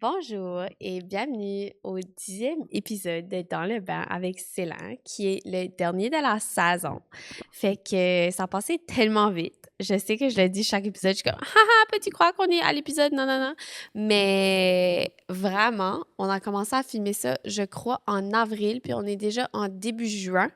Bonjour et bienvenue au 10e épisode de Dans le bain avec Céline, qui est le dernier de la saison. Fait que ça a passé tellement vite. Je sais que je le dis chaque épisode, je suis comme haha, peux-tu croire qu'on est à l'épisode? Non, non, non. Mais vraiment, on a commencé à filmer ça, je crois, en avril, puis on est déjà en début juin.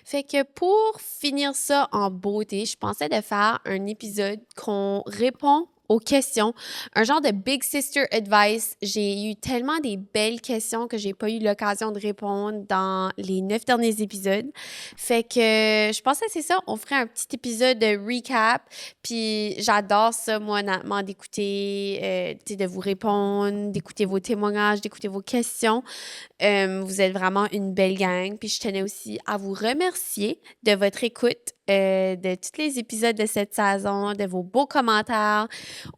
Fait que pour finir ça en beauté, je pensais de faire un épisode qu'on répond aux questions, un genre de Big Sister Advice. J'ai eu tellement des belles questions que j'ai pas eu l'occasion de répondre dans les 9 derniers épisodes. Fait que je pensais que c'est ça, on ferait un petit épisode de recap. Puis j'adore ça, moi, honnêtement, d'écouter, tu sais, de vous répondre, d'écouter vos témoignages, d'écouter vos questions. Vous êtes vraiment une belle gang. Puis je tenais aussi à vous remercier de votre écoute, de tous les épisodes de cette saison, de vos beaux commentaires.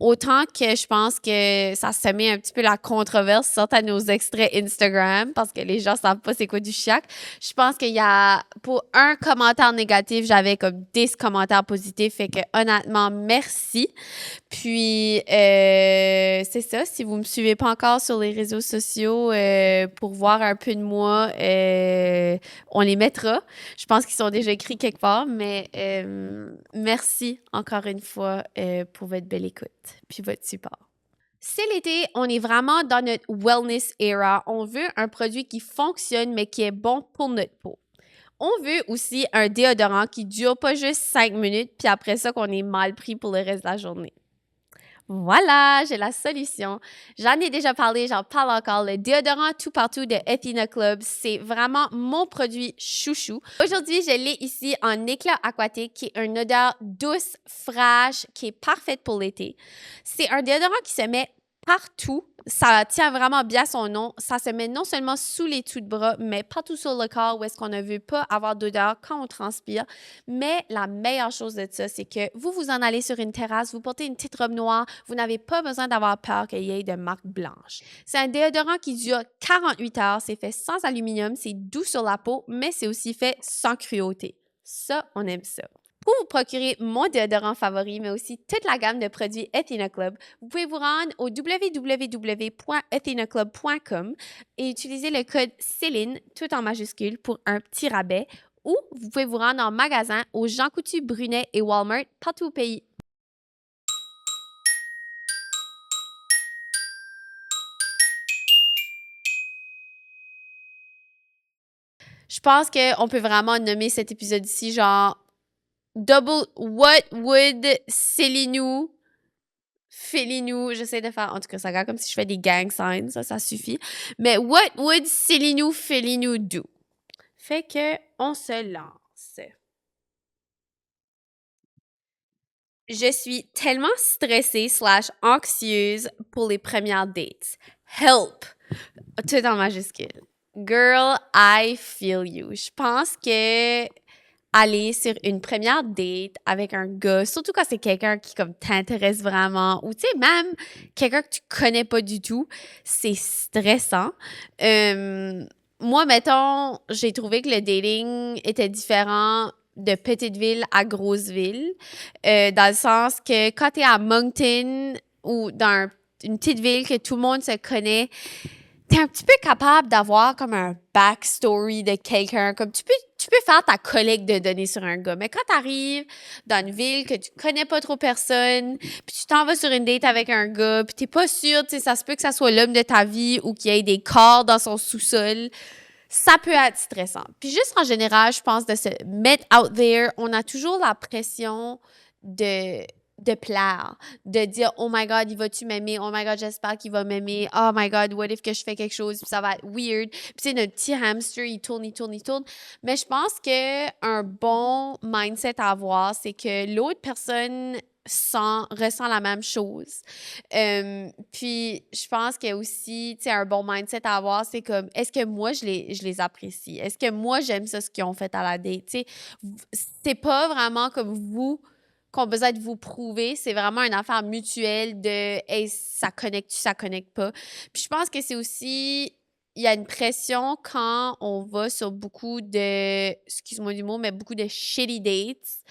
Autant que je pense que ça semait un petit peu la controverse suite à nos extraits Instagram parce que les gens savent pas c'est quoi du chiac. Je pense qu'il y a, pour un commentaire négatif, j'avais comme 10 commentaires positifs. Fait que honnêtement, merci. Puis, c'est ça. Si vous me suivez pas encore sur les réseaux sociaux pour voir un peu de moi, on les mettra. Je pense qu'ils sont déjà écrits quelque part, mais merci encore une fois pour votre belle écoute puis votre support. C'est l'été, on est vraiment dans notre wellness era. On veut un produit qui fonctionne, mais qui est bon pour notre peau. On veut aussi un déodorant qui dure pas juste 5 minutes, puis après ça, qu'on est mal pris pour le reste de la journée. Voilà, j'ai la solution. J'en ai déjà parlé, j'en parle encore. Le déodorant tout partout de Athena Club, c'est vraiment mon produit chouchou. Aujourd'hui, je l'ai ici en éclat aquatique, qui est une odeur douce, fraîche, qui est parfaite pour l'été. C'est un déodorant qui se met partout. Ça tient vraiment bien son nom. Ça se met non seulement sous les dessous de bras, mais partout sur le corps où est-ce qu'on ne veut pas avoir d'odeur quand on transpire. Mais la meilleure chose de ça, c'est que vous en allez sur une terrasse, vous portez une petite robe noire, vous n'avez pas besoin d'avoir peur qu'il y ait de marques blanches. C'est un déodorant qui dure 48 heures, c'est fait sans aluminium, c'est doux sur la peau, mais c'est aussi fait sans cruauté. Ça, on aime ça. Pour vous procurer mon déodorant favori, mais aussi toute la gamme de produits Athena Club, vous pouvez vous rendre au www.athenaclub.com et utiliser le code Céline, tout en majuscule, pour un petit rabais. Ou vous pouvez vous rendre en magasin au Jean Coutu, Brunet et Walmart partout au pays. Je pense qu'on peut vraiment nommer cet épisode ici genre Double What Would Célinou Félinou, j'essaie de faire, en tout cas, ça regarde comme si je fais des gang signs, ça suffit. Mais what would Célinou Félinou do? Fait que, on se lance. Je suis tellement stressée slash anxieuse pour les premières dates. Help! Tout en majuscule. Girl, I feel you. Je pense que aller sur une première date avec un gars, surtout quand c'est quelqu'un qui comme t'intéresse vraiment, ou tu sais, même quelqu'un que tu connais pas du tout, c'est stressant. Moi, mettons, j'ai trouvé que le dating était différent de petite ville à grosse ville, dans le sens que quand t'es à Moncton ou dans une petite ville que tout le monde se connaît, t'es un petit peu capable d'avoir comme un backstory de quelqu'un, comme tu peux faire ta collecte de données sur un gars. Mais quand t'arrives dans une ville que tu connais pas trop personne, puis tu t'en vas sur une date avec un gars, puis t'es pas sûr, tu sais, ça se peut que ça soit l'homme de ta vie ou qu'il y ait des corps dans son sous-sol, ça peut être stressant. Puis juste en général, je pense de se mettre out there, on a toujours la pression de de plaire, de dire oh my god, il va-tu m'aimer? Oh my god, j'espère qu'il va m'aimer. Oh my god, what if que je fais quelque chose puis ça va être weird. Puis c'est notre petit hamster, il tourne, il tourne, il tourne. Mais je pense que un bon mindset à avoir, c'est que l'autre personne ressent la même chose. Puis je pense que aussi, tu sais, un bon mindset à avoir, c'est comme, est-ce que moi, je les apprécie? Est-ce que moi, j'aime ça, ce qu'ils ont fait à la date? Tu sais, c'est pas vraiment comme vous qu'on a besoin de vous prouver, c'est vraiment une affaire mutuelle de, hey, ça connecte pas. Puis je pense que c'est aussi, il y a une pression quand on va sur beaucoup de, excuse-moi du mot, mais beaucoup de shitty dates.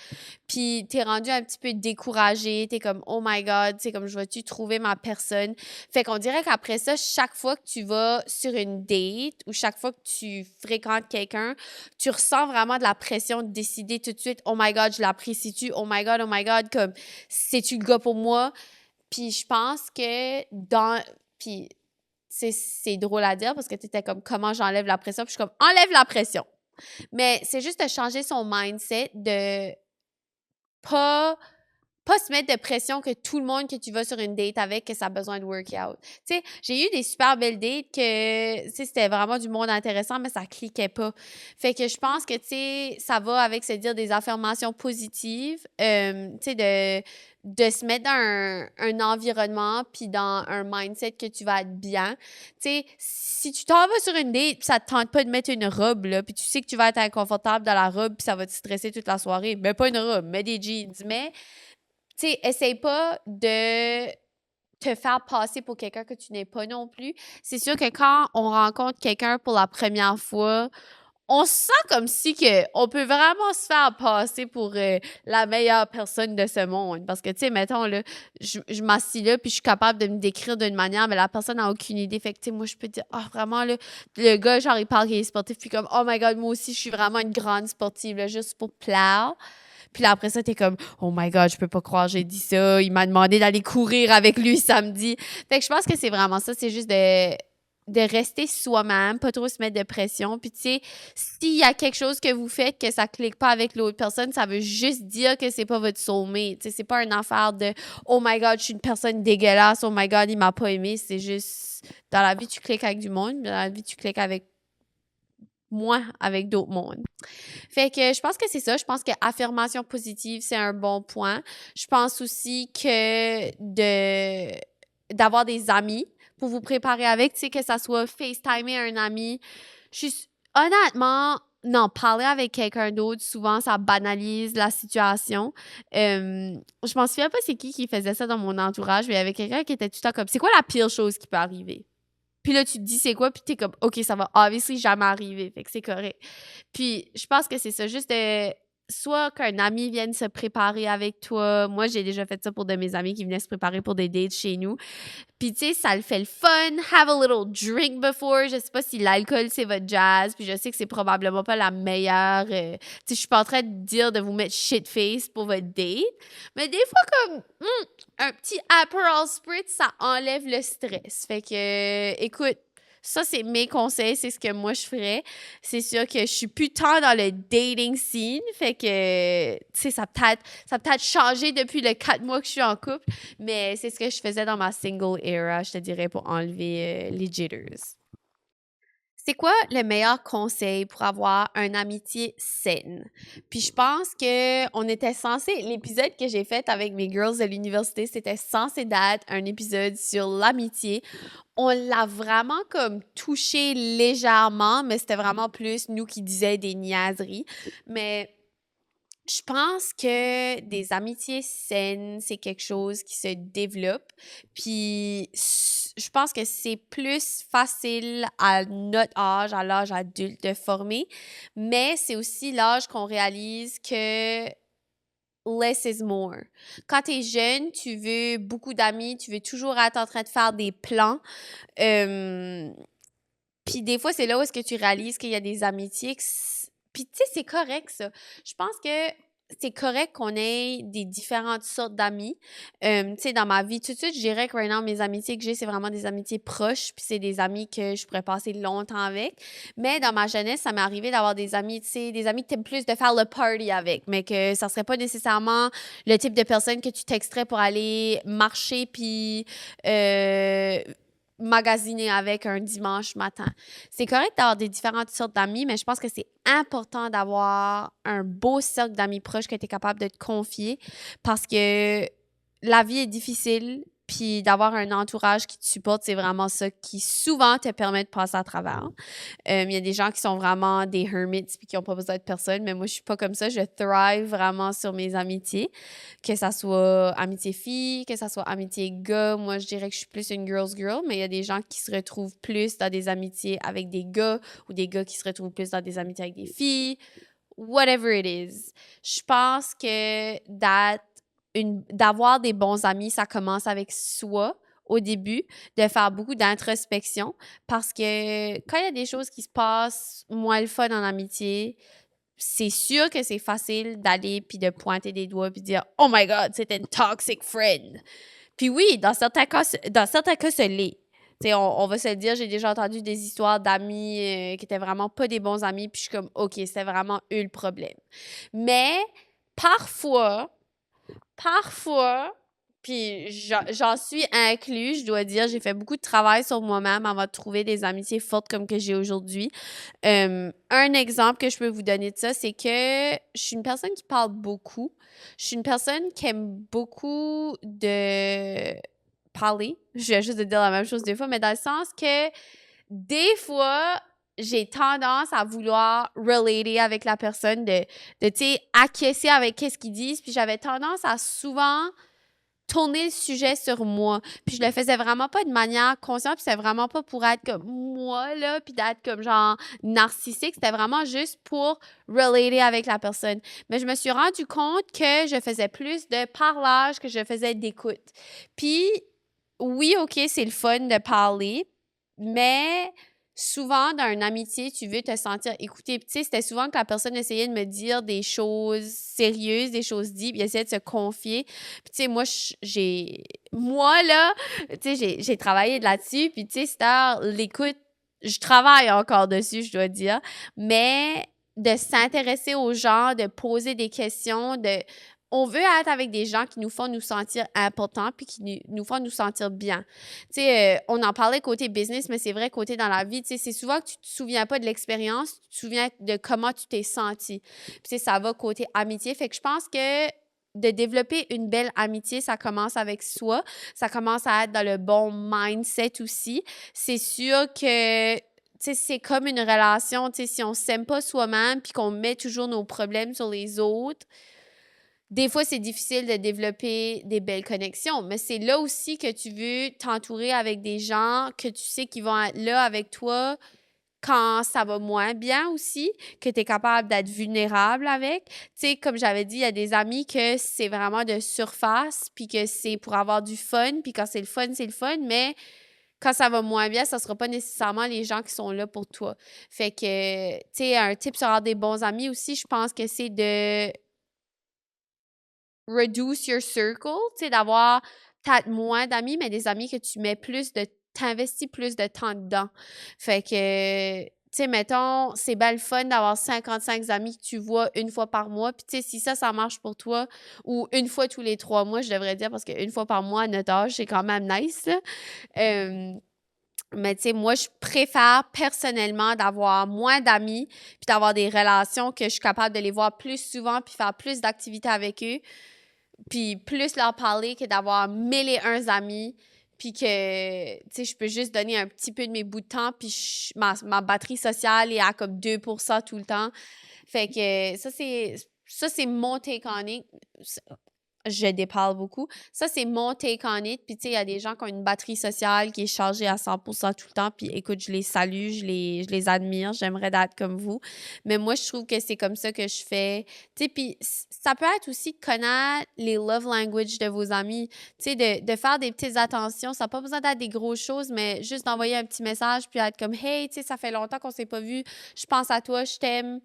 Puis t'es rendu un petit peu découragé, t'es comme oh my god, tu sais comme je vais-tu trouver ma personne. Fait qu'on dirait qu'après ça, chaque fois que tu vas sur une date ou chaque fois que tu fréquentes quelqu'un, tu ressens vraiment de la pression de décider tout de suite oh my god, je l'apprécie-tu, oh my god, comme c'est-tu le gars pour moi. Puis je pense que puis c'est drôle à dire parce que t'étais comme comment j'enlève la pression, puis je suis comme enlève la pression. Mais c'est juste de changer son mindset de pas pas se mettre de pression que tout le monde que tu vas sur une date avec, que ça a besoin de workout. Tu sais, j'ai eu des super belles dates que, tu sais, c'était vraiment du monde intéressant, mais ça cliquait pas. Fait que je pense que, tu sais, ça va avec se dire des affirmations positives, tu sais, de se mettre dans un environnement puis dans un mindset que tu vas être bien. Tu sais, si tu t'en vas sur une date puis ça te tente pas de mettre une robe, là, puis tu sais que tu vas être inconfortable dans la robe puis ça va te stresser toute la soirée, mets pas une robe, mets des jeans, mais tu sais, essaye pas de te faire passer pour quelqu'un que tu n'es pas non plus. C'est sûr que quand on rencontre quelqu'un pour la première fois, on se sent comme si que on peut vraiment se faire passer pour la meilleure personne de ce monde. Parce que, tu sais, mettons, là, je m'assis là, puis je suis capable de me décrire d'une manière, mais la personne n'a aucune idée. Fait que, tu sais, moi, je peux dire, ah, vraiment, là, le gars, genre, il parle qu'il est sportif, puis comme, oh my God, moi aussi, je suis vraiment une grande sportive, là, juste pour plaire. Puis là, après ça, t'es comme, oh my God, je peux pas croire, j'ai dit ça. Il m'a demandé d'aller courir avec lui samedi. Fait que je pense que c'est vraiment ça. C'est juste de rester soi-même, pas trop se mettre de pression. Puis, tu sais, s'il y a quelque chose que vous faites que ça clique pas avec l'autre personne, ça veut juste dire que c'est pas votre soulmate. Tu sais, c'est pas une affaire de, oh my God, je suis une personne dégueulasse. Oh my God, il m'a pas aimé. C'est juste, dans la vie, tu cliques avec du monde. Dans la vie, tu cliques avec moi, avec d'autres mondes. Fait que je pense que c'est ça. Je pense que affirmation positive, c'est un bon point. Je pense aussi que d'avoir des amis pour vous préparer avec, tu sais, que ça soit FaceTimer un ami. Honnêtement, non, parler avec quelqu'un d'autre, souvent, ça banalise la situation. Je m'en souviens pas c'est qui faisait ça dans mon entourage, mais il y avait quelqu'un qui était tout le temps comme, c'est quoi la pire chose qui peut arriver? Puis là, tu te dis c'est quoi, puis t'es comme, OK, ça va obviously jamais arriver, fait que c'est correct. Puis je pense que c'est ça, juste de soit qu'un ami vienne se préparer avec toi. Moi, j'ai déjà fait ça pour de mes amis qui venaient se préparer pour des dates chez nous. Puis, tu sais, ça le fait le fun. Have a little drink before. Je sais pas si l'alcool, c'est votre jazz. Puis, je sais que c'est probablement pas la meilleure. Tu sais, je suis pas en train de dire de vous mettre shit face pour votre date. Mais des fois, comme un petit Aperol Spritz, ça enlève le stress. Fait que, écoute, ça, c'est mes conseils, c'est ce que moi je ferais. C'est sûr que je suis plus tant dans le dating scene, fait que, tu sais, ça a peut-être changé depuis les 4 mois que je suis en couple, mais c'est ce que je faisais dans ma single era, je te dirais, pour enlever les jitters. C'est quoi le meilleur conseil pour avoir une amitié saine? Puis je pense que on était censé, l'épisode que j'ai fait avec mes girls de l'université, c'était censé d'être un épisode sur l'amitié. On l'a vraiment comme touché légèrement, mais c'était vraiment plus nous qui disaient des niaiseries. Mais je pense que des amitiés saines, c'est quelque chose qui se développe. Puis je pense que c'est plus facile à notre âge, à l'âge adulte, de former. Mais c'est aussi l'âge qu'on réalise que less is more. Quand tu es jeune, tu veux beaucoup d'amis, tu veux toujours être en train de faire des plans. Euh, Puis des fois, c'est là où est-ce que tu réalises qu'il y a des amitiés. Puis tu sais, c'est correct ça. Je pense que c'est correct qu'on ait des différentes sortes d'amis. Tu sais, dans ma vie, tout de suite, je dirais que maintenant, mes amitiés que j'ai, c'est vraiment des amitiés proches, puis c'est des amis que je pourrais passer longtemps avec. Mais dans ma jeunesse, ça m'est arrivé d'avoir des amis, tu sais, des amis que t'aimes plus de faire le party avec, mais que ça serait pas nécessairement le type de personne que tu texterais pour aller marcher, puis magasiner avec un dimanche matin. C'est correct d'avoir des différentes sortes d'amis, mais je pense que c'est important d'avoir un beau cercle d'amis proches que tu es capable de te confier parce que la vie est difficile. puis d'avoir un entourage qui te supporte, c'est vraiment ça qui souvent te permet de passer à travers. Il y a des gens qui sont vraiment des hermits puis qui n'ont pas besoin de personne, mais moi, je suis pas comme ça. Je thrive vraiment sur mes amitiés, que ça soit amitié fille, que ça soit amitié gars. Moi, je dirais que je suis plus une girl's girl, mais il y a des gens qui se retrouvent plus dans des amitiés avec des gars ou des gars qui se retrouvent plus dans des amitiés avec des filles. Whatever it is. Je pense que d'avoir des bons amis, ça commence avec soi au début, de faire beaucoup d'introspection parce que quand il y a des choses qui se passent moins le fun en amitié, c'est sûr que c'est facile d'aller puis de pointer des doigts puis dire « Oh my God, c'est une toxic friend! » Puis oui, dans certains cas, ce l'est. T'sais, on va se le dire, j'ai déjà entendu des histoires d'amis qui étaient vraiment pas des bons amis, puis je suis comme, OK, c'était vraiment eux le problème. Mais parfois, puis j'en suis inclus, je dois dire, j'ai fait beaucoup de travail sur moi-même avant de trouver des amitiés fortes comme que j'ai aujourd'hui. Un exemple que je peux vous donner de ça, c'est que je suis une personne qui parle beaucoup. Je suis une personne qui aime beaucoup de parler. Je viens juste de dire la même chose des fois, mais dans le sens que des fois, j'ai tendance à vouloir relater avec la personne, tu sais, acquiescer avec qu'est-ce qu'ils disent. Puis j'avais tendance à souvent tourner le sujet sur moi. Puis je le faisais vraiment pas de manière consciente, puis c'était vraiment pas pour être comme moi, là, puis d'être comme genre narcissique. C'était vraiment juste pour relater avec la personne. Mais je me suis rendu compte que je faisais plus de parlage que je faisais d'écoute. Puis oui, OK, c'est le fun de parler, mais souvent, dans une amitié, tu veux te sentir écouté. Tu sais, c'était souvent que la personne essayait de me dire des choses sérieuses, des choses dites, puis essayait de se confier. Puis tu sais, moi, là, tu sais, j'ai travaillé là-dessus, puis tu sais, c'est l'écoute, je travaille encore dessus, je dois dire, mais de s'intéresser aux gens, de poser des questions, on veut être avec des gens qui nous font nous sentir importants puis qui nous font nous sentir bien. Tu sais, on en parlait côté business, mais c'est vrai côté dans la vie, tu sais, c'est souvent que tu te souviens pas de l'expérience, tu te souviens de comment tu t'es senti. Puis tu sais, ça va côté amitié. Fait que je pense que de développer une belle amitié, ça commence avec soi. Ça commence à être dans le bon mindset aussi. C'est sûr que tu sais, c'est comme une relation, tu sais, si on s'aime pas soi-même puis qu'on met toujours nos problèmes sur les autres, des fois, c'est difficile de développer des belles connexions, mais c'est là aussi que tu veux t'entourer avec des gens que tu sais qui vont être là avec toi quand ça va moins bien aussi, que tu es capable d'être vulnérable avec. Tu sais, comme j'avais dit, il y a des amis que c'est vraiment de surface, puis que c'est pour avoir du fun, puis quand c'est le fun, mais quand ça va moins bien, ça sera pas nécessairement les gens qui sont là pour toi. Fait que, tu sais, un tip sur avoir des bons amis aussi, je pense que c'est de reduce your circle, tu sais, d'avoir peut-être moins d'amis, mais des amis que tu mets t'investis plus de temps dedans. Fait que, tu sais, mettons, c'est bien le fun d'avoir 55 amis que tu vois une fois par mois. Puis, tu sais, si ça marche pour toi, ou une fois tous les 3 mois, je devrais dire, parce qu'une fois par mois, à notre âge, c'est quand même nice, là. Mais tu sais, moi, je préfère personnellement d'avoir moins d'amis puis d'avoir des relations que je suis capable de les voir plus souvent puis faire plus d'activités avec eux puis plus leur parler que d'avoir 1001 amis, puis que, tu sais, je peux juste donner un petit peu de mes bouts de temps, puis ma batterie sociale est à comme 2% tout le temps. Fait que ça, c'est mon take on it. Je déparle beaucoup. Ça, c'est mon take on it. Puis, tu sais, il y a des gens qui ont une batterie sociale qui est chargée à 100% tout le temps. Puis, écoute, je les salue, je les admire. J'aimerais être comme vous. Mais moi, je trouve que c'est comme ça que je fais. Tu sais, puis ça peut être aussi de connaître les love language de vos amis. Tu sais, de faire des petites attentions. Ça n'a pas besoin d'être des grosses choses, mais juste d'envoyer un petit message puis être comme « Hey, tu sais, ça fait longtemps qu'on s'est pas vu. Je pense à toi, je t'aime. »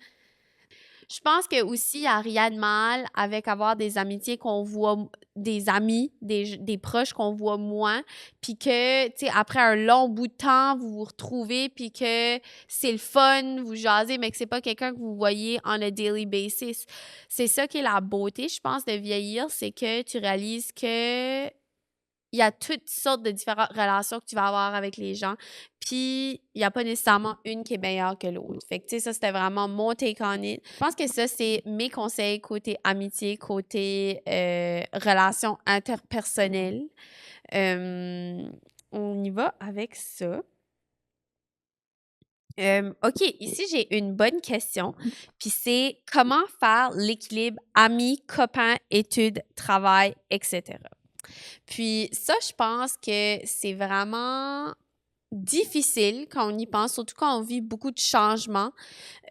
Je pense que aussi, il n'y a rien de mal avec avoir des amitiés qu'on voit, des amis, des proches qu'on voit moins, puis que, tu sais, après un long bout de temps, vous vous retrouvez, puis que c'est le fun, vous jasez, mais que c'est pas quelqu'un que vous voyez on a daily basis. C'est ça qui est la beauté, je pense, de vieillir, c'est que tu réalises que il y a toutes sortes de différentes relations que tu vas avoir avec les gens. Puis, il n'y a pas nécessairement une qui est meilleure que l'autre. Fait que, tu sais, ça, c'était vraiment mon take on it. Je pense que ça, c'est mes conseils côté amitié, côté relations interpersonnelles. On y va avec ça. OK, ici, j'ai une bonne question. Puis c'est comment faire l'équilibre amis, copains, études, travail, etc. Puis ça, je pense que c'est vraiment difficile quand on y pense, surtout quand on vit beaucoup de changements.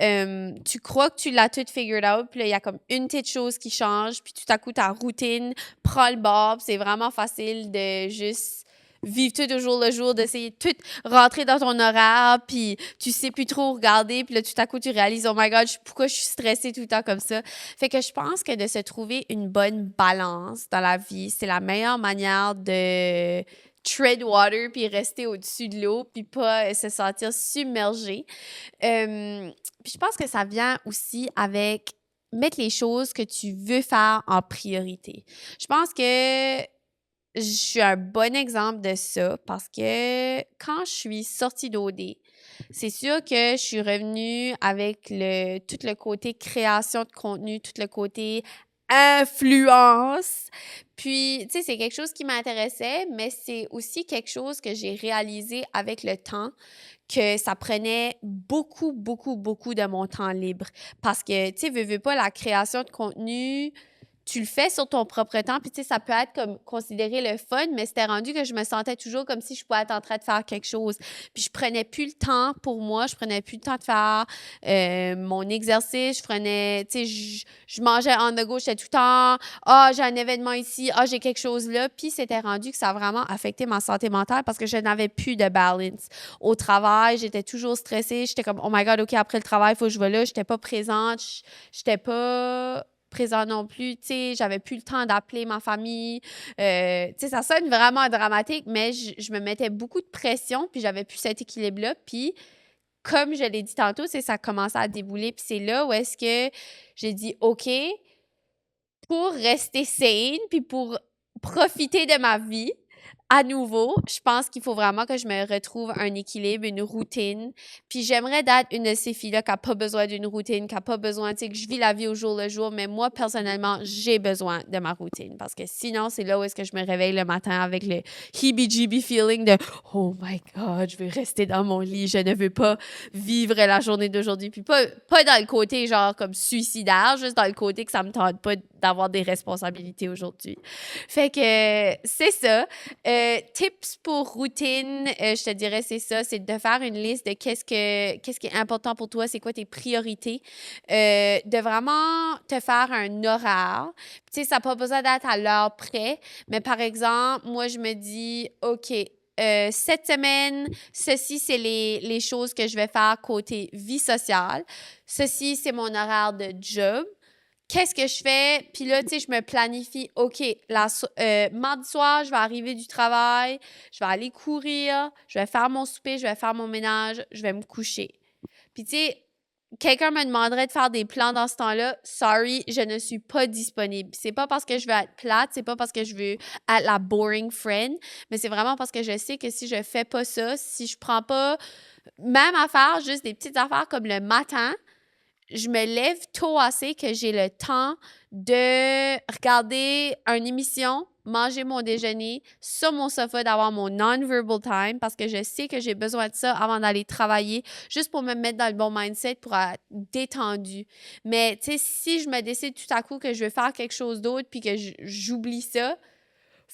Tu crois que tu l'as tout figured out, puis là, il y a comme une petite chose qui change, puis tout à coup, ta routine prend le bord, puis c'est vraiment facile de juste vivre tout au jour le jour, d'essayer de tout rentrer dans ton horaire, puis tu sais plus trop regarder, puis là, tout à coup, tu réalises, oh my God, pourquoi je suis stressée tout le temps comme ça? Fait que je pense que de se trouver une bonne balance dans la vie, c'est la meilleure manière de tread water, puis rester au-dessus de l'eau, puis pas se sentir submergé. Puis je pense que ça vient aussi avec mettre les choses que tu veux faire en priorité. Je pense que je suis un bon exemple de ça parce que quand je suis sortie d'OD, c'est sûr que je suis revenue avec tout le côté création de contenu, tout le côté influence. Puis, tu sais, c'est quelque chose qui m'intéressait, mais c'est aussi quelque chose que j'ai réalisé avec le temps que ça prenait beaucoup, beaucoup, beaucoup de mon temps libre. Parce que, tu sais, veux pas, la création de contenu, tu le fais sur ton propre temps, puis tu sais, ça peut être comme considéré le fun, mais c'était rendu que je me sentais toujours comme si je pouvais être en train de faire quelque chose. Puis je prenais plus le temps pour moi, je prenais plus le temps de faire mon exercice, je prenais, tu sais, je mangeais on the go, j'étais tout le temps, j'ai un événement ici, j'ai quelque chose là, puis c'était rendu que ça a vraiment affecté ma santé mentale parce que je n'avais plus de balance. Au travail, j'étais toujours stressée, j'étais comme, oh my God, OK, après le travail, il faut que je vais là, j'étais pas présente, j'étais pas présent non plus, tu sais, j'avais plus le temps d'appeler ma famille, tu sais, ça sonne vraiment dramatique, mais je me mettais beaucoup de pression, puis j'avais plus cet équilibre-là, puis comme je l'ai dit tantôt, c'est ça commençait à débouler, puis c'est là où est-ce que j'ai dit, OK, pour rester sane, puis pour profiter de ma vie, à nouveau, je pense qu'il faut vraiment que je me retrouve un équilibre, une routine. Puis j'aimerais d'être une de ces filles-là qui n'a pas besoin d'une routine, qui n'a pas besoin, tu sais, que je vis la vie au jour le jour. Mais moi, personnellement, j'ai besoin de ma routine parce que sinon, c'est là où est-ce que je me réveille le matin avec le heebie-jeebie feeling de « Oh my God, je veux rester dans mon lit, je ne veux pas vivre la journée d'aujourd'hui. » Puis pas dans le côté genre comme suicidaire, juste dans le côté que ça me tente pas d'avoir des responsabilités aujourd'hui. Fait que c'est ça. Tips pour routine, je te dirais c'est ça, c'est de faire une liste de qu'est-ce qui est important pour toi, c'est quoi tes priorités, de vraiment te faire un horaire. Tu sais, ça n'a pas besoin d'être à l'heure près, mais par exemple, moi, je me dis, OK, cette semaine, ceci, c'est les choses que je vais faire côté vie sociale. Ceci, c'est mon horaire de job. Qu'est-ce que je fais? Puis là, tu sais, je me planifie, OK, mardi soir, je vais arriver du travail, je vais aller courir, je vais faire mon souper, je vais faire mon ménage, je vais me coucher. Puis tu sais, quelqu'un me demanderait de faire des plans dans ce temps-là, sorry, je ne suis pas disponible. C'est pas parce que je veux être plate, c'est pas parce que je veux être la boring friend, mais c'est vraiment parce que je sais que si je fais pas ça, si je prends pas même affaire, juste des petites affaires comme le matin, je me lève tôt assez que j'ai le temps de regarder une émission, manger mon déjeuner, sur mon sofa, d'avoir mon non-verbal time parce que je sais que j'ai besoin de ça avant d'aller travailler, juste pour me mettre dans le bon mindset, pour être détendue. Mais, tu sais, si je me décide tout à coup que je veux faire quelque chose d'autre puis que j'oublie ça,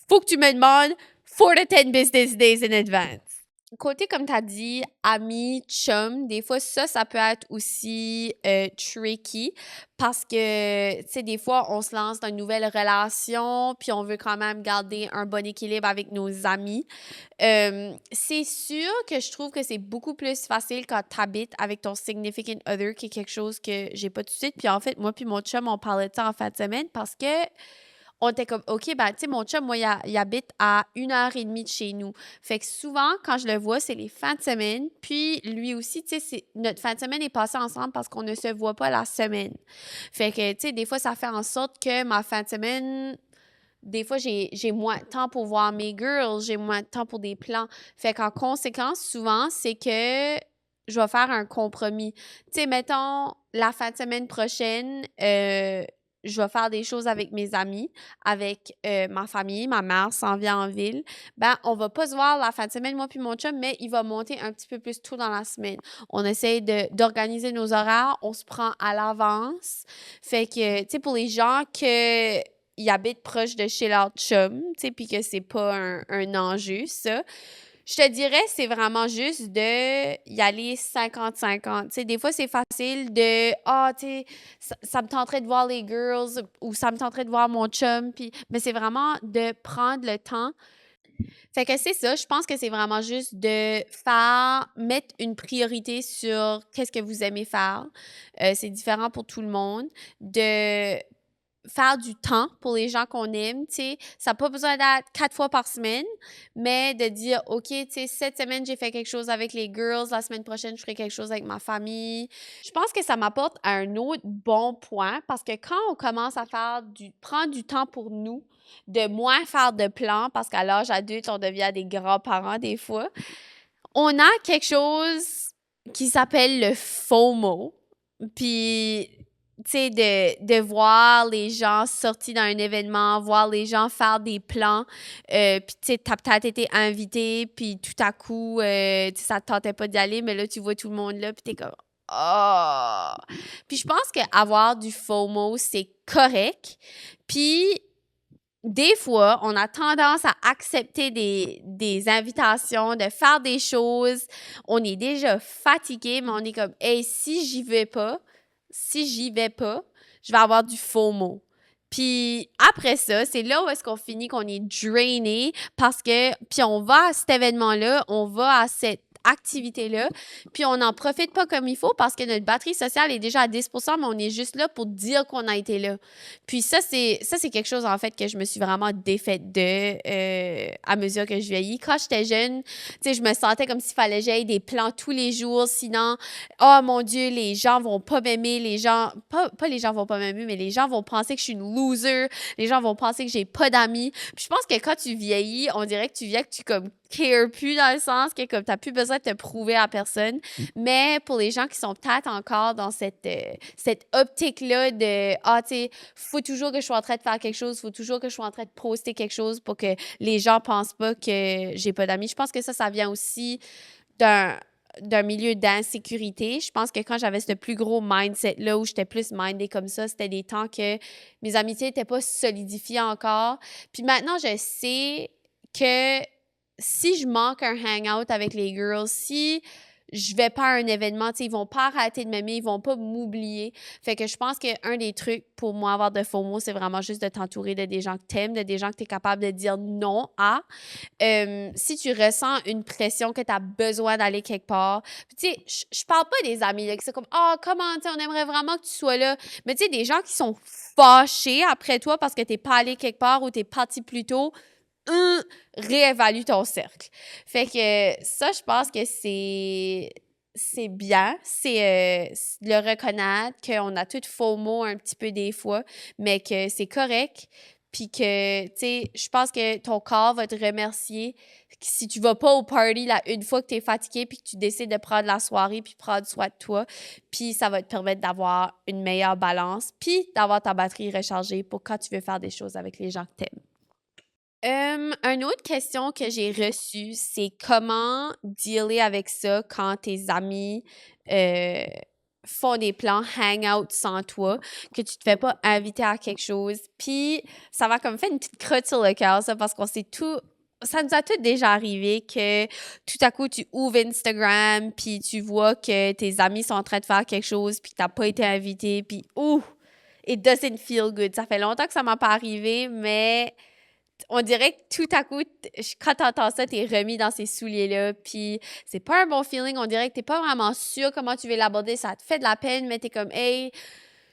faut que tu me demandes 4 to 10 business days in advance. Côté, comme tu as dit, ami, chum, des fois, ça peut être aussi tricky parce que, tu sais, des fois, on se lance dans une nouvelle relation puis on veut quand même garder un bon équilibre avec nos amis. C'est sûr que je trouve que c'est beaucoup plus facile quand tu habites avec ton significant other, qui est quelque chose que j'ai pas tout de suite. Puis en fait, moi puis mon chum, on parlait de ça en fin de semaine parce que on était comme, OK, ben, tu sais, mon chum, moi, il habite à 1h30 de chez nous. Fait que souvent, quand je le vois, c'est les fins de semaine. Puis, lui aussi, tu sais, notre fin de semaine est passée ensemble parce qu'on ne se voit pas la semaine. Fait que, tu sais, des fois, ça fait en sorte que ma fin de semaine, des fois, j'ai moins de temps pour voir mes girls, j'ai moins de temps pour des plans. Fait qu'en conséquence, souvent, c'est que je vais faire un compromis. Tu sais, mettons, la fin de semaine prochaine, je vais faire des choses avec mes amis, avec ma famille, ma mère s'en vient en ville, ben on va pas se voir la fin de semaine, moi puis mon chum, mais il va monter un petit peu plus tôt dans la semaine. On essaie d'organiser nos horaires, on se prend à l'avance. Fait que, tu sais, pour les gens que ils habitent proche de chez leur chum, tu sais, puis que c'est pas un enjeu, ça. Je te dirais, c'est vraiment juste de y aller 50-50. Tu sais, des fois, c'est facile de ah, tu sais, ça me tenterait de voir les girls ou ça me tenterait de voir mon chum. Puis, mais c'est vraiment de prendre le temps. Fait que c'est ça, je pense que c'est vraiment juste de mettre une priorité sur qu'est-ce que vous aimez faire. C'est différent pour tout le monde. De faire du temps pour les gens qu'on aime, tu sais. Ça n'a pas besoin d'être 4 fois par semaine, mais de dire, OK, tu sais, cette semaine, j'ai fait quelque chose avec les girls, la semaine prochaine, je ferai quelque chose avec ma famille. Je pense que ça m'apporte à un autre bon point parce que quand on commence à prendre du temps pour nous, de moins faire de plans parce qu'à l'âge adulte, on devient des grands-parents des fois, on a quelque chose qui s'appelle le FOMO. Puis, tu sais, de voir les gens sortis dans un événement, voir les gens faire des plans, puis tu sais, t'as peut-être été invité, puis tout à coup, tu sais, ça te tentait pas d'y aller, mais là, tu vois tout le monde là, puis t'es comme «Oh!» Puis je pense qu'avoir du FOMO, c'est correct. Puis des fois, on a tendance à accepter des invitations, de faire des choses. On est déjà fatigué, mais on est comme, hey, si j'y vais pas, je vais avoir du FOMO. Puis après ça, c'est là où est-ce qu'on finit qu'on est drainé parce que, puis on va à cet événement-là, on va à cette activité-là, puis on n'en profite pas comme il faut parce que notre batterie sociale est déjà à 10%, mais on est juste là pour dire qu'on a été là. Puis ça c'est quelque chose, en fait, que je me suis vraiment défaite à mesure que je vieillis. Quand j'étais jeune, tu sais, je me sentais comme s'il fallait que j'aille des plans tous les jours, sinon, oh mon Dieu, les gens vont pas m'aimer, pas les gens vont pas m'aimer, mais les gens vont penser que je suis une loser, les gens vont penser que j'ai pas d'amis. Puis je pense que quand tu vieillis, on dirait que tu viens que tu comme care plus dans le sens que comme t'as plus besoin de te prouver à personne. Mais pour les gens qui sont peut-être encore dans cette optique-là de ah, tu sais, faut toujours que je sois en train de faire quelque chose, faut toujours que je sois en train de poster quelque chose pour que les gens pensent pas que j'ai pas d'amis. Je pense que ça vient aussi d'un milieu d'insécurité. Je pense que quand j'avais ce plus gros mindset-là où j'étais plus mindée comme ça, c'était des temps que mes amitiés n'étaient pas solidifiées encore. Puis maintenant, je sais que si je manque un hangout avec les girls, si je vais pas à un événement, tu sais, ils vont pas arrêter de m'aimer, ils vont pas m'oublier. Fait que je pense qu'un des trucs pour moi avoir de FOMO, c'est vraiment juste de t'entourer de des gens que t'aimes, de des gens que t'es capable de dire non à. Si tu ressens une pression que tu as besoin d'aller quelque part, tu sais, je parle pas des amis là, qui sont comme ah, comment, tu sais, on aimerait vraiment que tu sois là. Mais tu sais, des gens qui sont fâchés après toi parce que t'es pas allé quelque part ou t'es parti plus tôt, réévalue ton cercle. Fait que ça, je pense que c'est bien, c'est le reconnaître qu'on a tout faux mots un petit peu des fois, mais que c'est correct, puis que, tu sais, je pense que ton corps va te remercier si tu vas pas au party là, une fois que tu es fatigué puis que tu décides de prendre la soirée puis prendre soin de toi, puis ça va te permettre d'avoir une meilleure balance puis d'avoir ta batterie rechargée pour quand tu veux faire des choses avec les gens que t'aimes. Une autre question que j'ai reçue, c'est comment dealer avec ça quand tes amis euh, font des plans hangout sans toi, que tu te fais pas inviter à quelque chose. Puis ça m'a comme fait une petite crotte sur le cœur, ça, parce qu'on sait tout. Ça nous a tout déjà arrivé que tout à coup, tu ouvres Instagram, puis tu vois que tes amis sont en train de faire quelque chose, puis que t'as pas été invité, puis ouh, it doesn't feel good. Ça fait longtemps que ça m'a pas arrivé, mais on dirait que tout à coup, quand t'entends ça, t'es remis dans ces souliers-là, puis c'est pas un bon feeling. On dirait que t'es pas vraiment sûr comment tu veux l'aborder. Ça te fait de la peine, mais t'es comme, hey,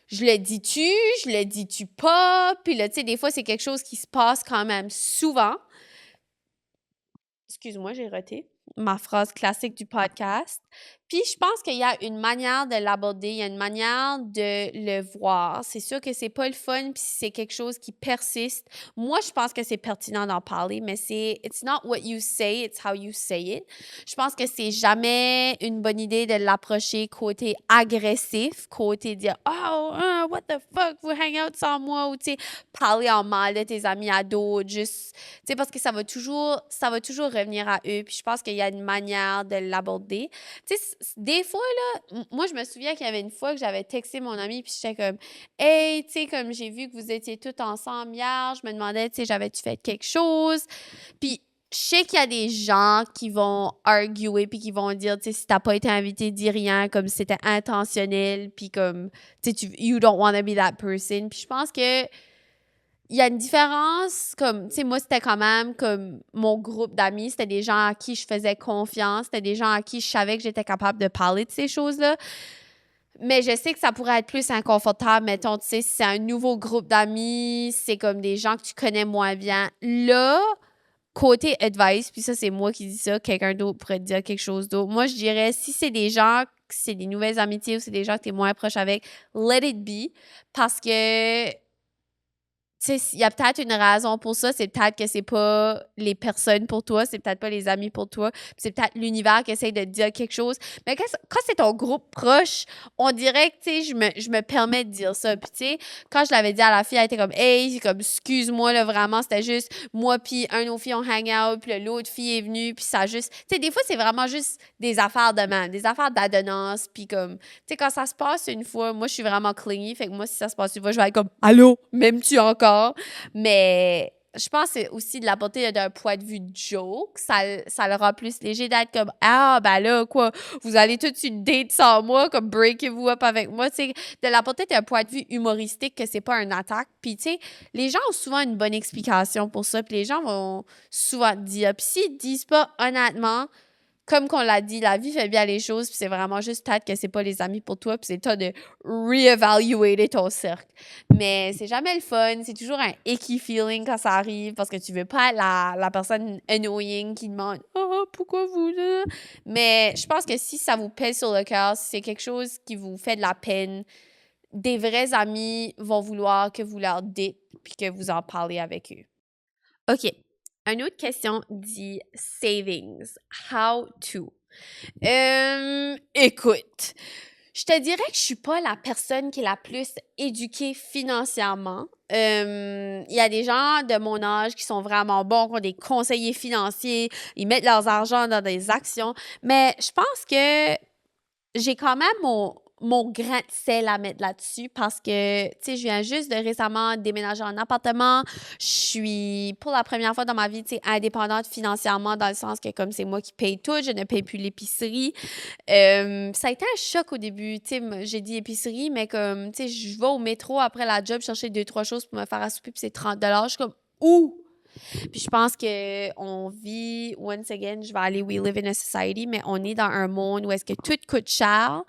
je le dis-tu, je le dis-tu pas? Puis là, tu sais, des fois, c'est quelque chose qui se passe quand même souvent. Excuse-moi, j'ai raté ma phrase classique du podcast. Puis je pense qu'il y a une manière de l'aborder, il y a une manière de le voir. C'est sûr que c'est pas le fun, puis c'est quelque chose qui persiste. Moi, je pense que c'est pertinent d'en parler, mais it's not what you say, it's how you say it. Je pense que c'est jamais une bonne idée de l'approcher côté agressif, côté dire oh, what the fuck, vous hang out sans moi, ou tu sais, parler en mal de tes amis ados, juste, tu sais, parce que ça va toujours revenir à eux. Puis je pense qu'il y a une manière de l'aborder. Tu sais, des fois, là, moi, je me souviens qu'il y avait une fois que j'avais texté mon ami, puis j'étais comme, hey, tu sais, comme j'ai vu que vous étiez tous ensemble hier, je me demandais, tu sais, j'avais-tu fait quelque chose? Puis, je sais qu'il y a des gens qui vont arguer, puis qui vont dire, tu sais, si t'as pas été invité, dis rien, comme si c'était intentionnel, puis comme, tu sais, you don't want to be that person. Puis, je pense que il y a une différence, comme, tu sais, moi, c'était quand même comme mon groupe d'amis, c'était des gens à qui je faisais confiance, c'était des gens à qui je savais que j'étais capable de parler de ces choses-là. Mais je sais que ça pourrait être plus inconfortable, mettons, tu sais, si c'est un nouveau groupe d'amis, c'est comme des gens que tu connais moins bien. Là, côté advice, puis ça, c'est moi qui dis ça, quelqu'un d'autre pourrait te dire quelque chose d'autre. Moi, je dirais, si c'est des gens, c'est des nouvelles amitiés ou c'est des gens que tu es moins proche avec, let it be, parce que tu sais, il y a peut-être une raison pour ça. C'est peut-être que c'est pas les personnes pour toi, c'est peut-être pas les amis pour toi, c'est peut-être l'univers qui essaie de te dire quelque chose. Mais quand c'est ton groupe proche, on dirait que, tu sais, je me permets de dire ça. Puis, tu sais, quand je l'avais dit à la fille, elle était comme, hey, comme, excuse-moi, là, vraiment, c'était juste moi, puis un de nos filles, on hang out, puis l'autre fille est venue, puis ça juste. Tu sais, des fois, c'est vraiment juste des affaires de man, des affaires d'adonnance, puis comme, tu sais, quand ça se passe une fois, moi, je suis vraiment clingy, fait que moi, si ça se passe une fois, je vais être comme, allô, m'aimes-tu encore? Mais je pense que c'est aussi de l'apporter d'un point de vue joke. Ça le rend plus léger d'être comme ah, ben là, quoi, vous allez tout de suite date sans moi, comme breakez-vous up avec moi. Tu sais, de l'apporter d'un point de vue humoristique, que c'est pas une attaque. Puis, tu sais, les gens ont souvent une bonne explication pour ça. Puis, les gens vont souvent te dire. Puis, s'ils disent pas honnêtement, comme qu'on l'a dit, la vie fait bien les choses, puis c'est vraiment juste peut-être que c'est pas les amis pour toi, puis c'est toi de re-evaluater ton cercle. Mais c'est jamais le fun, c'est toujours un icky feeling quand ça arrive, parce que tu veux pas être la personne annoying qui demande « Oh, pourquoi vous là? » Mais je pense que si ça vous pèse sur le cœur, si c'est quelque chose qui vous fait de la peine, des vrais amis vont vouloir que vous leur dites, puis que vous en parlez avec eux. OK. Une autre question dit savings. How to? Écoute, je te dirais que je suis pas la personne qui est la plus éduquée financièrement. Il y a des gens de mon âge qui sont vraiment bons, qui ont des conseillers financiers, ils mettent leurs argent dans des actions, mais je pense que j'ai quand même mon grain de sel à mettre là-dessus parce que, tu sais, je viens juste de récemment déménager en appartement. Je suis, pour la première fois dans ma vie, tu sais, indépendante financièrement dans le sens que comme c'est moi qui paye tout, je ne paye plus l'épicerie. Ça a été un choc au début, tu sais, j'ai dit épicerie, mais comme, tu sais, je vais au métro après la job chercher 2-3 choses pour me faire à souper, puis c'est 30 $. Je suis comme, ouh! Puis je pense que on vit, once again, je vais aller We Live in a Society, mais on est dans un monde où est-ce que tout coûte cher.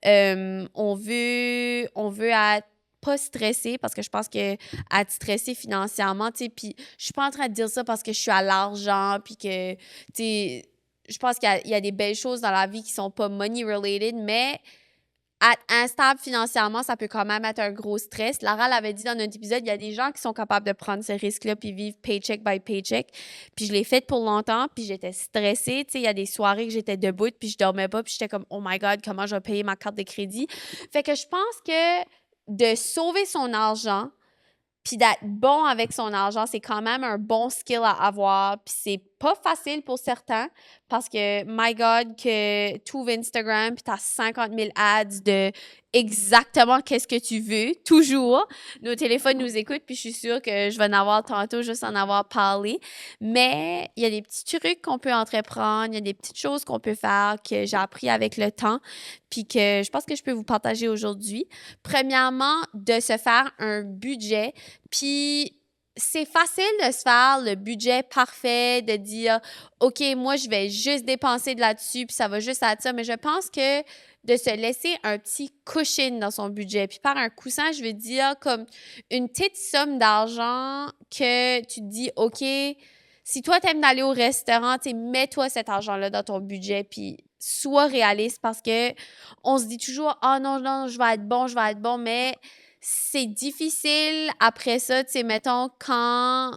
On veut être pas stressé parce que je pense que être stressé financièrement, tu sais, puis je suis pas en train de dire ça parce que je suis à l'argent, puis que, tu sais, je pense qu'il y a des belles choses dans la vie qui sont pas money related, mais être instable financièrement, ça peut quand même être un gros stress. Lara l'avait dit dans notre épisode, il y a des gens qui sont capables de prendre ce risque-là puis vivre paycheck by paycheck. Puis je l'ai fait pour longtemps, puis j'étais stressée. Tu sais, il y a des soirées que j'étais debout, puis je dormais pas, puis j'étais comme « Oh my God, comment je vais payer ma carte de crédit? » Fait que je pense que de sauver son argent, puis d'être bon avec son argent, c'est quand même un bon skill à avoir. Puis c'est pas facile pour certains parce que, my God, que tu ouvres Instagram puis t'as 50 000 ads de exactement qu'est-ce que tu veux, toujours. Nos téléphones nous écoutent puis je suis sûre que je vais en avoir tantôt, juste en avoir parlé. Mais il y a des petits trucs qu'on peut entreprendre, il y a des petites choses qu'on peut faire que j'ai appris avec le temps puis que je pense que je peux vous partager aujourd'hui. Premièrement, de se faire un budget. Puis, c'est facile de se faire le budget parfait, de dire, OK, moi, je vais juste dépenser de là-dessus, puis ça va juste être ça. Mais je pense que de se laisser un petit cushion dans son budget. Puis par un coussin, je veux dire comme une petite somme d'argent que tu te dis, OK, si toi, t'aimes d'aller au restaurant, tu sais, mets-toi cet argent-là dans ton budget, puis sois réaliste parce que on se dit toujours « Ah non, non, je vais être bon », mais c'est difficile après ça, tu sais, mettons, quand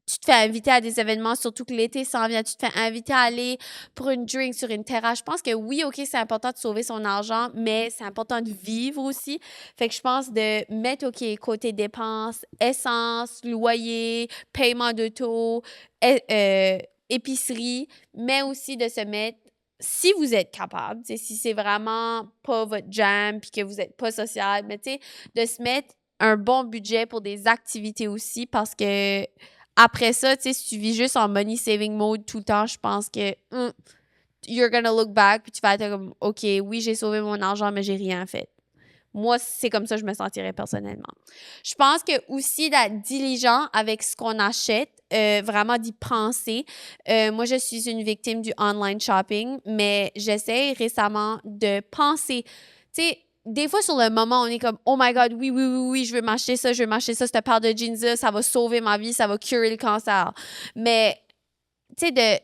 tu te fais inviter à des événements, surtout que l'été s'en vient, tu te fais inviter à aller pour une drink sur une terrasse. Je pense que oui, OK, c'est important de sauver son argent, mais c'est important de vivre aussi. Fait que je pense de mettre, OK, côté dépenses, essence, loyer, paiement d'auto, épicerie, mais aussi de se mettre, si vous êtes capable, tu sais, si c'est vraiment pas votre jam puis que vous êtes pas social, mais tu sais, de se mettre un bon budget pour des activités aussi parce que après ça, tu sais, si tu vis juste en money saving mode tout le temps, je pense que you're gonna look back puis tu vas être comme OK, oui, j'ai sauvé mon argent, mais j'ai rien fait. Moi, c'est comme ça que je me sentirais personnellement. Je pense que aussi d'être diligent avec ce qu'on achète, vraiment d'y penser. Moi, je suis une victime du online shopping, mais j'essaie récemment de penser. Tu sais, des fois, sur le moment, on est comme « Oh my God, oui, oui, oui, oui, je veux m'acheter ça, cette paire de jeans-là, ça va sauver ma vie, ça va curer le cancer. » Mais tu sais,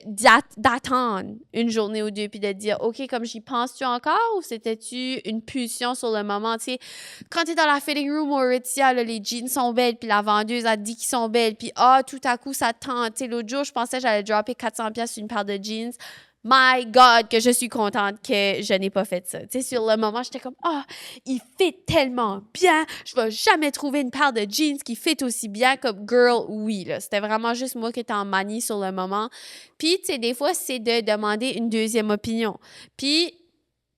d'attendre une journée ou deux, puis de dire, OK, comme j'y penses-tu encore, ou c'était-tu une pulsion sur le moment, tu sais, quand t'es dans la fitting room au Aritzia, là, les jeans sont belles, puis la vendeuse a dit qu'ils sont belles, puis tout à coup, ça tente, tu sais, l'autre jour, je pensais que j'allais dropper 400$ sur une paire de jeans. My God, que je suis contente que je n'ai pas fait ça. Tu sais, sur le moment, j'étais comme, il fit tellement bien. Je vais jamais trouver une paire de jeans qui fit aussi bien comme girl. Oui, là. C'était vraiment juste moi qui étais en manie sur le moment. Puis, tu sais, des fois, c'est de demander une deuxième opinion. Puis,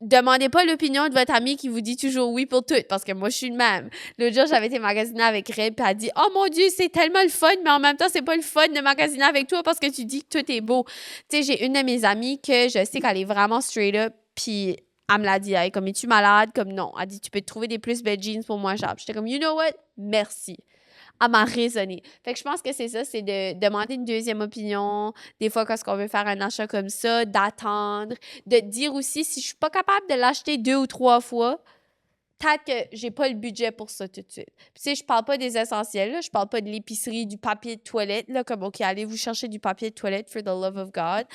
demandez pas l'opinion de votre ami qui vous dit toujours oui pour tout, parce que moi, je suis une même. L'autre jour, j'avais été magasiner avec Reb, puis elle a dit « Oh mon Dieu, c'est tellement le fun, mais en même temps, c'est pas le fun de magasiner avec toi parce que tu dis que tout est beau. » Tu sais, j'ai une de mes amies que je sais qu'elle est vraiment straight up, puis elle me l'a dit, hey, comme, es-tu malade? Comme, non. Elle dit, tu peux te trouver des plus belles jeans pour moins cher. J'étais comme, you know what? Merci. Elle m'a raisonné. Fait que je pense que c'est ça, c'est de demander une deuxième opinion. Des fois, quand on veut faire un achat comme ça, d'attendre, de dire aussi, si je suis pas capable de l'acheter 2 ou 3 fois, peut-être que j'ai pas le budget pour ça tout de suite. Puis, tu sais, je parle pas des essentiels, là. Je parle pas de l'épicerie, du papier de toilette, là, comme, OK, allez vous chercher du papier de toilette, for the love of God.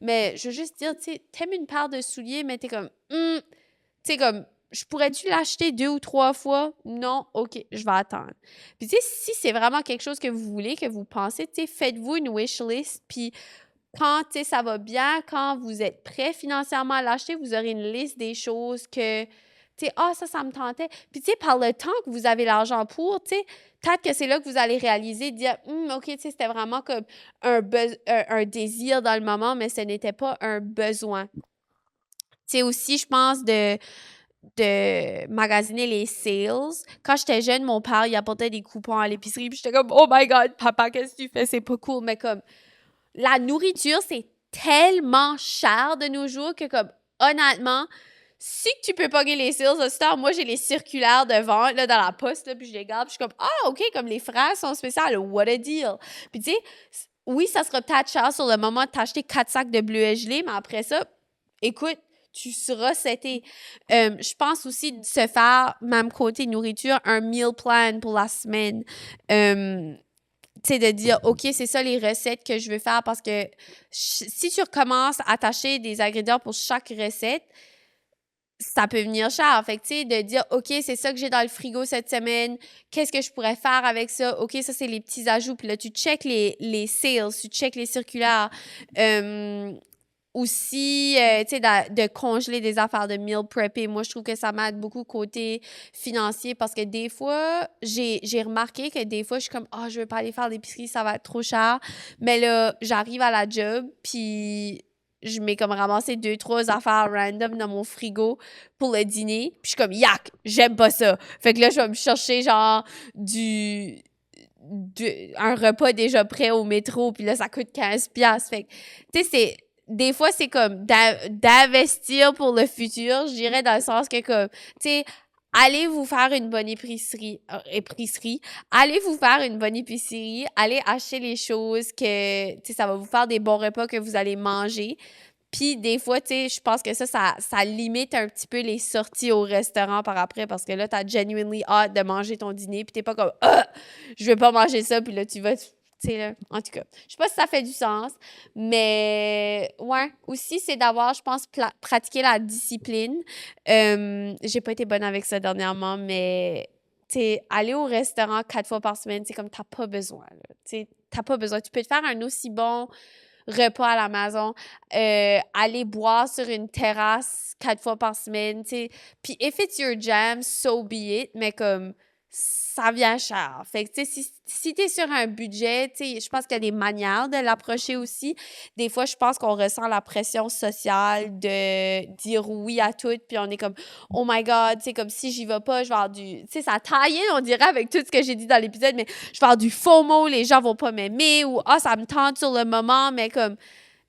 Mais je veux juste dire, tu sais, t'aimes une paire de souliers, mais t'es comme, tu sais, comme, je pourrais-tu l'acheter 2 ou 3 fois? Non? OK, je vais attendre. Puis, tu sais, si c'est vraiment quelque chose que vous voulez, que vous pensez, tu sais, faites-vous une wish list, puis quand, tu sais, ça va bien, quand vous êtes prêt financièrement à l'acheter, vous aurez une liste des choses que, tu sais, ça me tentait. Puis, tu sais, par le temps que vous avez l'argent pour, tu sais, peut-être que c'est là que vous allez réaliser, dire, OK, tu sais, c'était vraiment comme un désir dans le moment, mais ce n'était pas un besoin. Tu sais, aussi, je pense de magasiner les sales. Quand j'étais jeune, mon père, il apportait des coupons à l'épicerie, puis j'étais comme, oh my God, papa, qu'est-ce que tu fais? C'est pas cool. Mais comme, la nourriture, c'est tellement cher de nos jours que, comme, honnêtement, si tu peux pogner les sales au store, moi, j'ai les circulaires de vente, là, dans la poste, là, puis je les garde, puis je suis comme, OK, comme les fraises sont spéciales, what a deal. Puis, tu sais, oui, ça sera peut-être cher sur le moment de t'acheter 4 sacs de bleuets gelés, mais après ça, écoute, tu seras seté. Je pense aussi de se faire, même côté nourriture, un meal plan pour la semaine. Tu sais, de dire, OK, c'est ça les recettes que je veux faire parce que si tu recommences à tâcher des ingrédients pour chaque recette, ça peut venir cher. Fait que, tu sais, de dire, OK, c'est ça que j'ai dans le frigo cette semaine. Qu'est-ce que je pourrais faire avec ça? OK, ça, c'est les petits ajouts. Puis là, tu checkes les sales, tu checkes les circulaires. Aussi, tu sais, de congeler des affaires de meal prepping. Moi, je trouve que ça m'aide beaucoup côté financier parce que des fois, j'ai remarqué que des fois, je suis comme, je veux pas aller faire l'épicerie, ça va être trop cher. Mais là, j'arrive à la job, puis je mets comme ramasser 2-3 affaires random dans mon frigo pour le dîner. Puis je suis comme, yak, j'aime pas ça. Fait que là, je vais me chercher genre un repas déjà prêt au métro, puis là, ça coûte 15$. Fait que, tu sais, des fois, c'est comme d'investir pour le futur, je dirais, dans le sens que, comme, tu sais, allez vous faire une bonne épicerie, allez vous faire une bonne épicerie, allez acheter les choses que, tu sais, ça va vous faire des bons repas que vous allez manger. Puis des fois, tu sais, je pense que ça limite un petit peu les sorties au restaurant par après parce que là, t'as genuinely hâte de manger ton dîner puis t'es pas comme « je veux pas manger ça » puis là, tu vas Tu sais, là, en tout cas, je sais pas si ça fait du sens, mais ouais, aussi, c'est d'avoir, je pense, pratiqué la discipline. J'ai pas été bonne avec ça dernièrement, mais tu sais, aller au restaurant 4 fois par semaine, c'est comme t'as pas besoin, là. Tu sais, t'as pas besoin. Tu peux te faire un aussi bon repas à la maison, aller boire sur une terrasse 4 fois par semaine, tu sais. Puis if it's your jam, so be it, mais comme ça vient cher. Fait que, tu sais, si t'es sur un budget, tu sais, je pense qu'il y a des manières de l'approcher aussi. Des fois, je pense qu'on ressent la pression sociale de dire oui à tout, puis on est comme, oh my God, tu sais, comme si j'y vais pas, je vais avoir du. Tu sais, ça a taillé, on dirait, avec tout ce que j'ai dit dans l'épisode, mais je vais avoir du FOMO, les gens vont pas m'aimer, ou ah, ça me tente sur le moment, mais comme,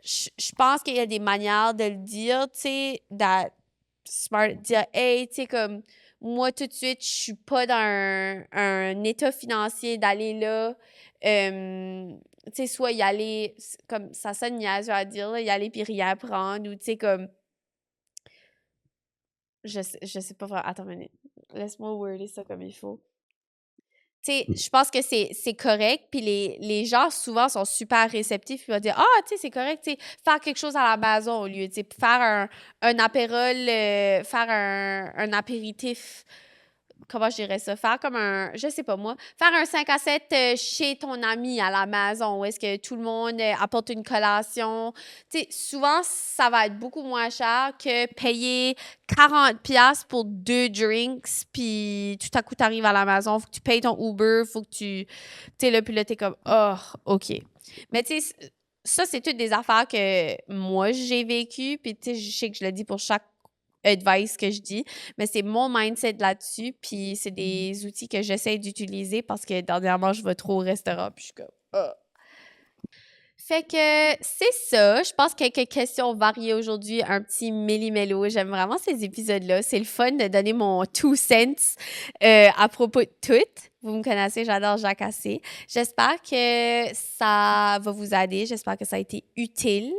je pense qu'il y a des manières de le dire, tu sais, that smart, dire, hey, tu sais, comme, moi, tout de suite, je suis pas dans un état financier d'aller là. Tu sais, soit y aller, comme ça sonne niaiseux à dire, là, y aller puis rien prendre, ou tu sais, comme, je sais pas vraiment. Attends une minute. Laisse-moi worder ça comme il faut. Tu sais, je pense que c'est correct, puis les gens, souvent, sont super réceptifs, puis ils vont dire « Ah, tu sais, c'est correct, tu sais, faire quelque chose à la maison au lieu, tu sais, faire un apérol, faire un apéritif. » Comment je dirais ça? Faire comme je sais pas moi, faire un 5 à 7 chez ton ami à la maison, où est-ce que tout le monde apporte une collation. Tu sais, souvent, ça va être beaucoup moins cher que payer 40$ pour 2 drinks, puis tout à coup, tu arrives à la maison, faut que tu payes ton Uber, faut que tu... Tu sais, là, puis là, t'es comme, oh, OK. Mais tu sais, ça, c'est toutes des affaires que moi, j'ai vécues, puis tu sais, je sais que je le dis pour chaque advice que je dis, mais c'est mon mindset là-dessus, puis c'est des outils que j'essaie d'utiliser parce que dernièrement, je vais trop au restaurant, puis je suis comme ah. Fait que c'est ça. Je pense quelques questions variées aujourd'hui, un petit méli-mélo. J'aime vraiment ces épisodes-là. C'est le fun de donner mon 2 cents à propos de tout. Vous me connaissez, j'adore jacasser. J'espère que ça va vous aider. J'espère que ça a été utile.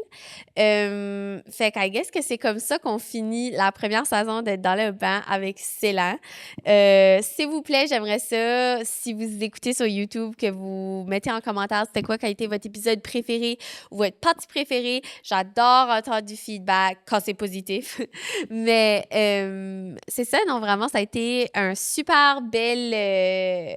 Fait que I guess que c'est comme ça qu'on finit la première saison d'être dans le bain avec Célan. S'il vous plaît, j'aimerais ça, si vous écoutez sur YouTube, que vous mettez en commentaire c'était quoi qui a été votre épisode préféré ou votre partie préférée. J'adore entendre du feedback quand c'est positif. Mais c'est ça, non, vraiment, ça a été un super bel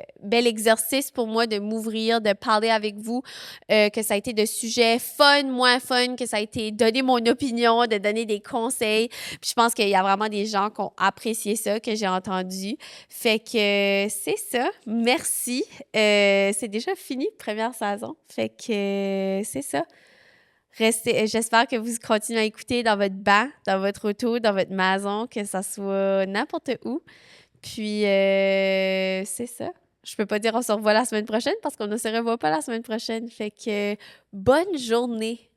exercice pour moi de m'ouvrir, de parler avec vous, que ça a été de sujets fun, moins fun, que ça a été donner mon opinion, de donner des conseils. Puis je pense qu'il y a vraiment des gens qui ont apprécié ça, que j'ai entendu. Fait que c'est ça. Merci. C'est déjà fini, première saison. Fait que c'est ça. Restez, j'espère que vous continuez à écouter dans votre bain, dans votre auto, dans votre maison, que ça soit n'importe où. Puis, c'est ça. Je peux pas dire on se revoit la semaine prochaine parce qu'on ne se revoit pas la semaine prochaine. Fait que bonne journée.